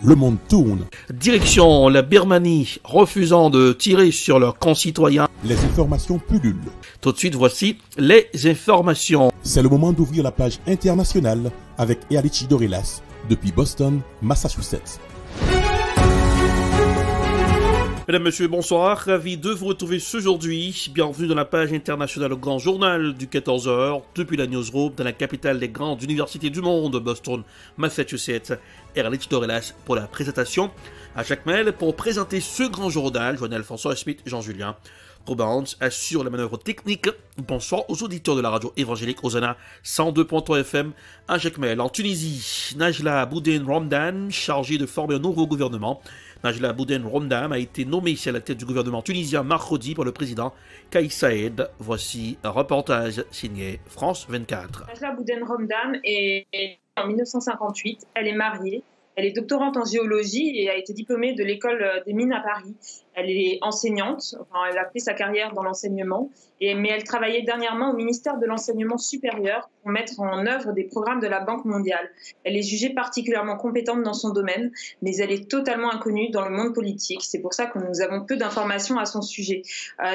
le monde tourne. Direction la Birmanie, refusant de tirer sur leurs concitoyens. Les informations pullulent. Tout de suite, voici les informations. C'est le moment d'ouvrir la page internationale avec Erlich Dorelas depuis Boston, Massachusetts. Mesdames, Messieurs, bonsoir. Ravi de vous retrouver aujourd'hui. Bienvenue dans la page internationale au grand journal du 14h depuis la newsroom dans la capitale des grandes universités du monde, Boston, Massachusetts. Erlich Dorelas pour la présentation. À chaque mail pour présenter ce grand journal, Joannel François Smith, Jean-Julien Robans assure la manœuvre technique. Bonsoir aux auditeurs de la radio évangélique Hosanna 102.3 FM à Jacmel. En Tunisie, Najla Bouden Ramdan, chargée de former un nouveau gouvernement. Najla Bouden Ramdan a été nommée à la tête du gouvernement tunisien mercredi par le président Kais Saied. Voici un reportage signé France 24. Najla Bouden Ramdan est en 1958. Elle est mariée. Elle est doctorante en géologie et a été diplômée de l'école des mines à Paris. Elle est enseignante, elle a fait sa carrière dans l'enseignement, mais elle travaillait dernièrement au ministère de l'Enseignement supérieur pour mettre en œuvre des programmes de la Banque mondiale. Elle est jugée particulièrement compétente dans son domaine, mais elle est totalement inconnue dans le monde politique. C'est pour ça que nous avons peu d'informations à son sujet.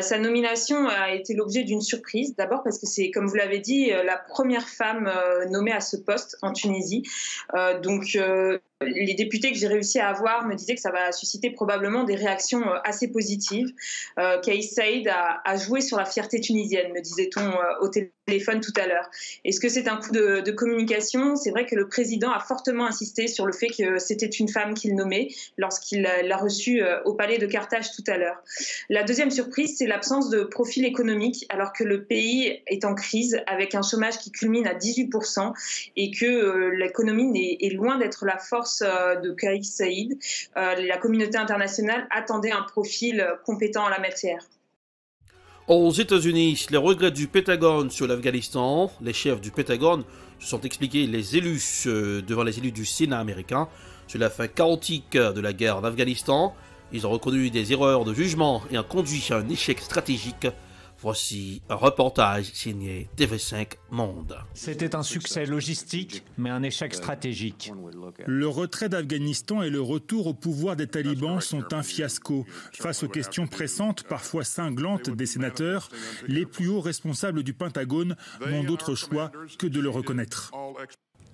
Sa nomination a été l'objet d'une surprise, d'abord parce que c'est, comme vous l'avez dit, la première femme nommée à ce poste en Tunisie. Les députés que j'ai réussi à avoir me disaient que ça va susciter probablement des réactions assez positives. Kais Saied a joué sur la fierté tunisienne, me disait-on au téléphone tout à l'heure. Est-ce que c'est un coup de communication ? C'est vrai que le président a fortement insisté sur le fait que c'était une femme qu'il nommait lorsqu'il l'a reçue au palais de Carthage tout à l'heure. La deuxième surprise, c'est l'absence de profil économique, alors que le pays est en crise avec un chômage qui culmine à 18% et que l'économie est loin d'être la force de Kais Saied. La communauté internationale attendait un profil compétent en la matière. Aux États-Unis, les regrets du Pentagone sur l'Afghanistan. Les chefs du Pentagone se sont expliqués devant les élus du Sénat américain sur la fin chaotique de la guerre en Afghanistan. Ils ont reconnu des erreurs de jugement et ont conduit à un échec stratégique. Voici un reportage signé TV5 Monde. C'était un succès logistique, mais un échec stratégique. Le retrait d'Afghanistan et le retour au pouvoir des talibans sont un fiasco. Face aux questions pressantes, parfois cinglantes des sénateurs, les plus hauts responsables du Pentagone n'ont d'autre choix que de le reconnaître.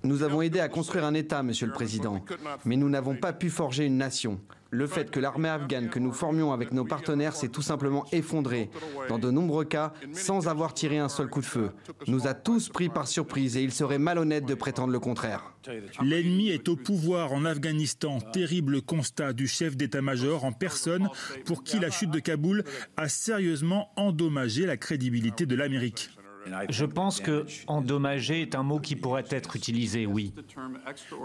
Nous avons aidé à construire un État, Monsieur le Président, mais nous n'avons pas pu forger une nation. Le fait que l'armée afghane que nous formions avec nos partenaires s'est tout simplement effondrée, dans de nombreux cas, sans avoir tiré un seul coup de feu, nous a tous pris par surprise et il serait malhonnête de prétendre le contraire. L'ennemi est au pouvoir en Afghanistan. Terrible constat du chef d'état-major en personne pour qui la chute de Kaboul a sérieusement endommagé la crédibilité de l'Amérique. Je pense que « endommager » est un mot qui pourrait être utilisé, oui.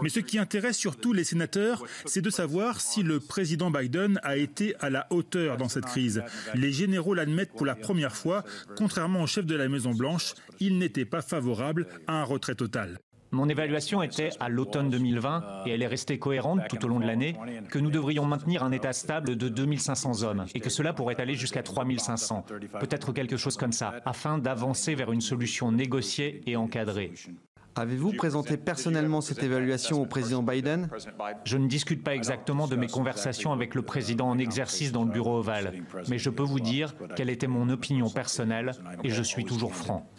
Mais ce qui intéresse surtout les sénateurs, c'est de savoir si le président Biden a été à la hauteur dans cette crise. Les généraux l'admettent pour la première fois. Contrairement au chef de la Maison-Blanche, il n'était pas favorable à un retrait total. Mon évaluation était à l'automne 2020, et elle est restée cohérente tout au long de l'année, que nous devrions maintenir un État stable de 2500 hommes, et que cela pourrait aller jusqu'à 3500, peut-être quelque chose comme ça, afin d'avancer vers une solution négociée et encadrée. Avez-vous présenté personnellement cette évaluation au président Biden ? Je ne discute pas exactement de mes conversations avec le président en exercice dans le bureau ovale, mais je peux vous dire quelle était mon opinion personnelle, et je suis toujours franc.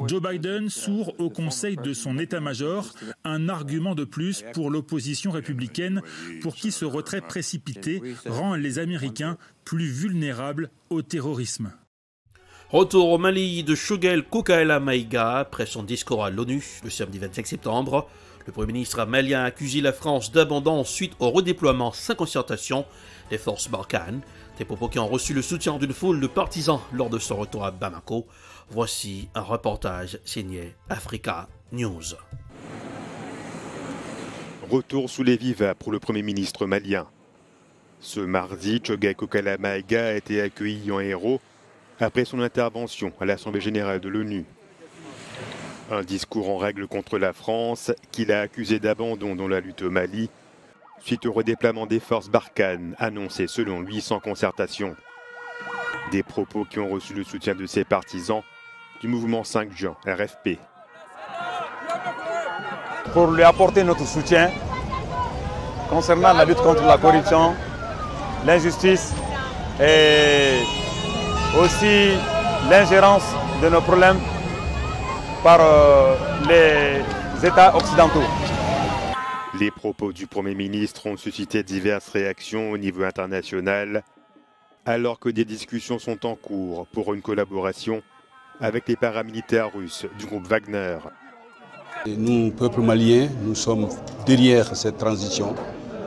Joe Biden sourd au conseil de son état-major, un argument de plus pour l'opposition républicaine pour qui ce retrait précipité rend les Américains plus vulnérables au terrorisme. Retour au Mali de Choguel Koukaila Maïga après son discours à l'ONU le samedi 25 septembre. Le Premier ministre malien a accusé la France d'abandon suite au redéploiement sans concertation des forces Barkhane. Des propos qui ont reçu le soutien d'une foule de partisans lors de son retour à Bamako. Voici un reportage signé Africa News. Retour sous les vivas pour le Premier ministre malien. Ce mardi, Choguel Koukaila Maïga a été accueilli en héros après son intervention à l'Assemblée générale de l'ONU. Un discours en règle contre la France qu'il a accusé d'abandon dans la lutte au Mali suite au redéploiement des forces Barkhane annoncé selon lui sans concertation. Des propos qui ont reçu le soutien de ses partisans du mouvement 5 juin, RFP. Pour lui apporter notre soutien, concernant la lutte contre la corruption, l'injustice et aussi l'ingérence de nos problèmes par les États occidentaux. Les propos du Premier ministre ont suscité diverses réactions au niveau international, alors que des discussions sont en cours pour une collaboration avec les paramilitaires russes du groupe Wagner. Nous, peuple malien, nous sommes derrière cette transition,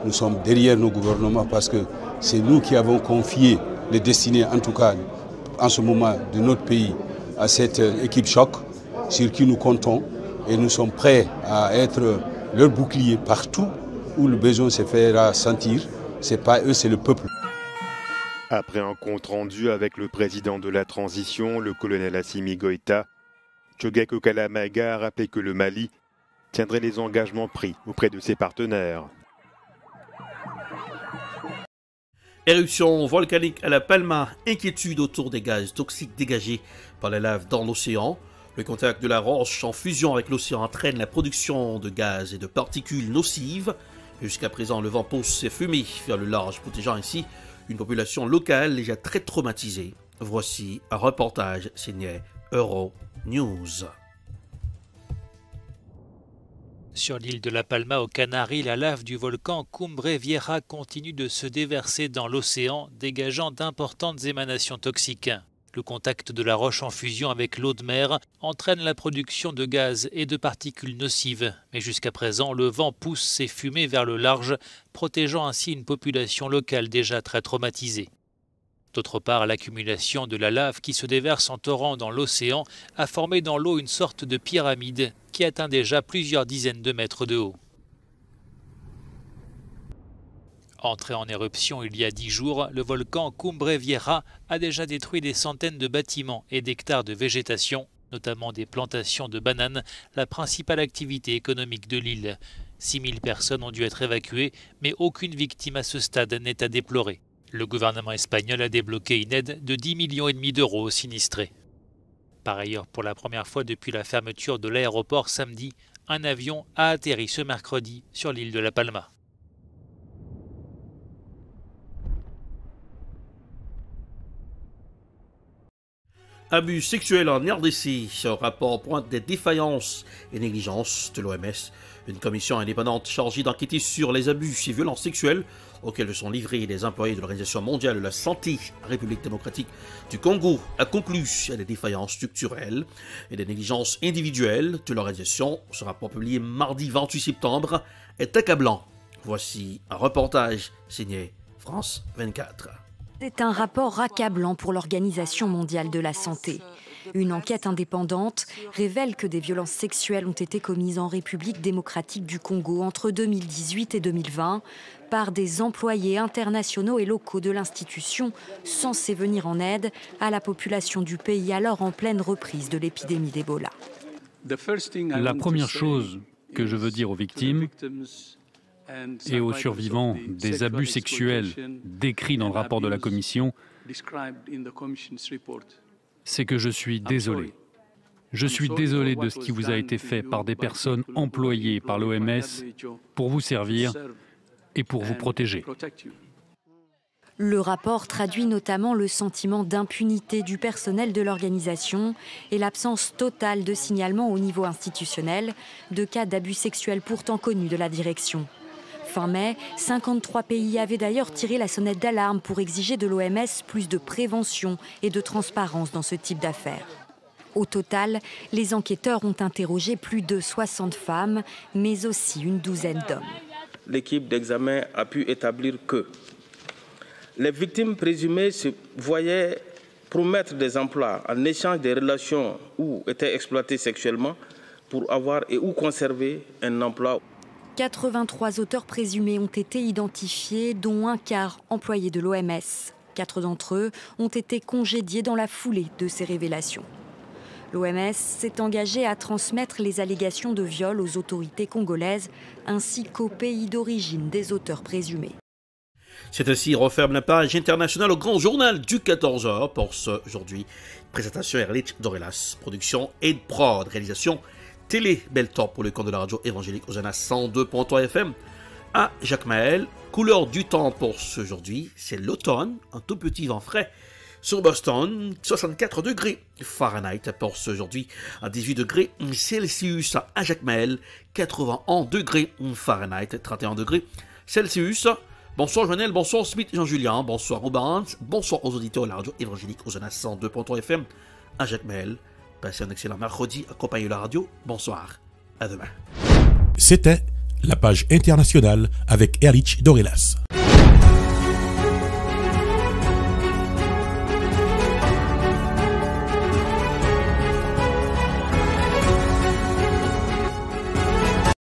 nous sommes derrière nos gouvernements parce que c'est nous qui avons confié les destinées, en tout cas en ce moment, de notre pays à cette équipe choc sur qui nous comptons et nous sommes prêts à être leur bouclier partout où le besoin se fera sentir. Ce n'est pas eux, c'est le peuple. Après un compte rendu avec le président de la transition, le colonel Assimi Goïta, Tchoguek Okalamaga a rappelé que le Mali tiendrait les engagements pris auprès de ses partenaires. Éruption volcanique à La Palma, inquiétude autour des gaz toxiques dégagés par la lave dans l'océan. Le contact de la roche en fusion avec l'océan entraîne la production de gaz et de particules nocives. Jusqu'à présent, le vent pousse ses fumées vers le large, protégeant ainsi une population locale déjà très traumatisée. Voici un reportage signé Euronews. Sur l'île de La Palma aux Canaries, la lave du volcan Cumbre Vieja continue de se déverser dans l'océan, dégageant d'importantes émanations toxiques. Le contact de la roche en fusion avec l'eau de mer entraîne la production de gaz et de particules nocives. Mais jusqu'à présent, le vent pousse ces fumées vers le large, protégeant ainsi une population locale déjà très traumatisée. D'autre part, l'accumulation de la lave qui se déverse en torrent dans l'océan a formé dans l'eau une sorte de pyramide qui atteint déjà plusieurs dizaines de mètres de haut. Entré en éruption il y a 10 jours, le volcan Cumbre Vieja a déjà détruit des centaines de bâtiments et d'hectares de végétation, notamment des plantations de bananes, la principale activité économique de l'île. 6000 personnes ont dû être évacuées, mais aucune victime à ce stade n'est à déplorer. Le gouvernement espagnol a débloqué une aide de 10,5 millions d'euros aux sinistrés. Par ailleurs, pour la première fois depuis la fermeture de l'aéroport samedi, un avion a atterri ce mercredi sur l'île de La Palma. Abus sexuels en RDC, ce rapport pointe des défaillances et négligences de l'OMS. Une commission indépendante chargée d'enquêter sur les abus et violences sexuelles auxquels sont livrés les employés de l'Organisation mondiale de la santé en République démocratique du Congo a conclu à des défaillances structurelles et des négligences individuelles de l'organisation. Ce rapport publié mardi 28 septembre est accablant. Voici un reportage signé France 24. C'est un rapport accablant pour l'Organisation mondiale de la santé. Une enquête indépendante révèle que des violences sexuelles ont été commises en République démocratique du Congo entre 2018 et 2020 par des employés internationaux et locaux de l'institution censés venir en aide à la population du pays alors en pleine reprise de l'épidémie d'Ebola. La première chose que je veux dire aux victimes et aux survivants des abus sexuels décrits dans le rapport de la Commission, c'est que je suis désolé. Je suis désolé de ce qui vous a été fait par des personnes employées par l'OMS pour vous servir et pour vous protéger. Le rapport traduit notamment le sentiment d'impunité du personnel de l'organisation et l'absence totale de signalement au niveau institutionnel de cas d'abus sexuels pourtant connus de la direction. Fin mai, 53 pays avaient d'ailleurs tiré la sonnette d'alarme pour exiger de l'OMS plus de prévention et de transparence dans ce type d'affaires. Au total, les enquêteurs ont interrogé plus de 60 femmes, mais aussi une douzaine d'hommes. L'équipe d'examen a pu établir que les victimes présumées se voyaient promettre des emplois en échange des relations ou étaient exploitées sexuellement pour avoir et ou conserver un emploi. 83 auteurs présumés ont été identifiés, dont un quart employés de l'OMS. 4 d'entre eux ont été congédiés dans la foulée de ces révélations. L'OMS s'est engagée à transmettre les allégations de viol aux autorités congolaises ainsi qu'au pays d'origine des auteurs présumés. C'est ainsi referme la page internationale au grand journal du 14h pour ce aujourd'hui. Présentation Erlich Dorelas, production Aid Prod, réalisation Télé Beltor pour le compte de la radio évangélique Hosanna 102.3 FM. À Jacmel, couleur du temps pour aujourd'hui, c'est l'automne, un tout petit vent frais. Sur Boston, 64 degrés Fahrenheit pour aujourd'hui, à 18 degrés Celsius à Jacmel, 81 degrés Fahrenheit, 31 degrés Celsius. Bonsoir Joannel, bonsoir Smith Jean-Julien, bonsoir Robans, bonsoir aux auditeurs de la radio évangélique aux Zonas 102.3 FM à Jacmel. Passez un excellent mercredi, accompagnez de la radio. Bonsoir, à demain. C'était la page internationale avec Erich Dorelas.